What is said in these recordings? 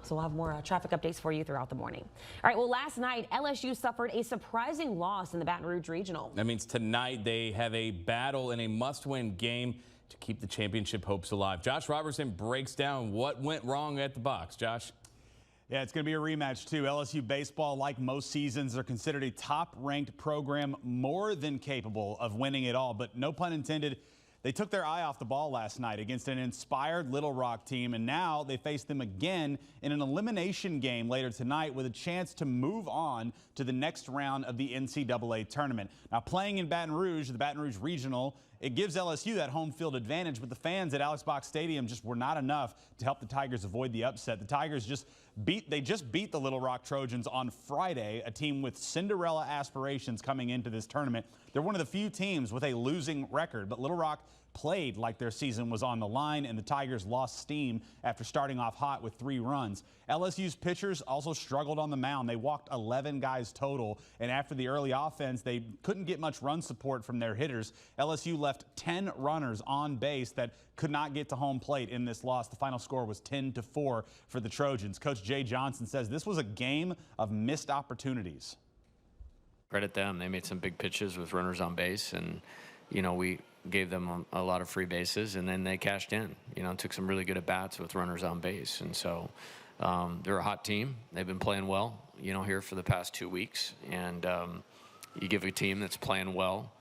So we'll have more traffic updates for you throughout the morning. All right, well, last night, LSU suffered a surprising loss in the Baton Rouge Regional. That means tonight they have a battle in a must-win game to keep the championship hopes alive. Josh Robertson breaks down what went wrong at the box. Josh? Yeah, it's going to be a rematch, too. LSU baseball, like most seasons, are considered a top-ranked program, more than capable of winning it all. But no pun intended, they took their eye off the ball last night against an inspired Little Rock team, and now they face them again in an elimination game later tonight with a chance to move on to the next round of the NCAA tournament. Now, playing in Baton Rouge, the Baton Rouge Regional, it gives LSU that home field advantage, but the fans at Alex Box Stadium just were not enough to help the Tigers avoid the upset. The Tigers just beat the Little Rock Trojans on Friday, a team with Cinderella aspirations coming into this tournament. They're one of the few teams with a losing record, but Little Rock played like their season was on the line, and the Tigers lost steam after starting off hot with 3 runs. LSU's pitchers also struggled on the mound. They walked 11 guys total, and after the early offense, they couldn't get much run support from their hitters. LSU left 10 runners on base that could not get to home plate in this loss. The final score was 10-4 for the Trojans. Coach Jay Johnson says this was a game of missed opportunities. Credit them. They made some big pitches with runners on base, and we gave them a lot of free bases, and then they cashed in. Took some really good at-bats with runners on base. And so they're a hot team. They've been playing well, here for the past 2 weeks. And you give a team that's playing well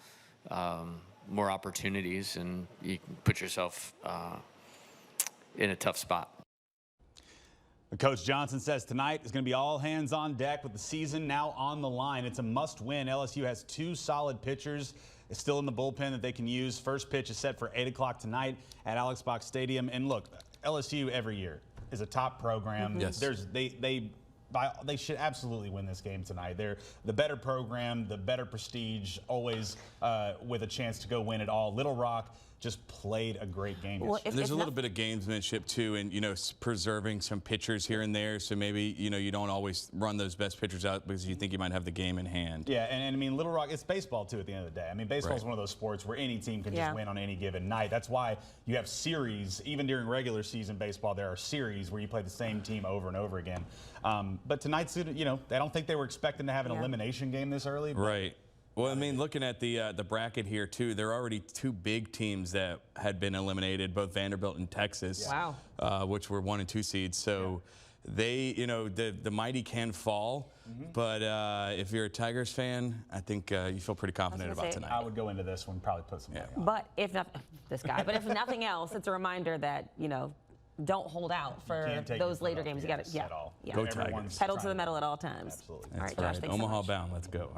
more opportunities, and you can put yourself in a tough spot. Coach Johnson says tonight is going to be all hands on deck with the season now on the line. It's a must-win. LSU has 2 solid pitchers still in the bullpen that they can use. First pitch is set for 8 o'clock tonight at Alex Box Stadium. And look, LSU every year is a top program. Yes. They should absolutely win this game tonight. They're the better program, the better prestige, always with a chance to go win it all. Little Rock just played a great game. Well, there's a little bit of gamesmanship too, and preserving some pitchers here and there. So maybe you don't always run those best pitchers out because you think you might have the game in hand. Yeah, and I mean Little Rock, it's baseball too. At the end of the day, I mean baseball is one of those sports where any team can just win on any given night. That's why you have series. Even during regular season baseball, there are series where you play the same team over and over again. But tonight's, I don't think they were expecting to have an elimination game this early. Right. Well, I mean, looking at the bracket here, too, there are already 2 big teams that had been eliminated, both Vanderbilt and Texas, which were 1 and 2 seeds. So they, the mighty can fall. But if you're a Tigers fan, I think you feel pretty confident about tonight. I would go into this one, probably put some money on. But if not, but if nothing else, it's a reminder that, don't hold out for those later games. You got to, Go Tigers. Pedal to the metal at all times. Absolutely. All right, That's Josh, thanks so Omaha much. bound. Let's go.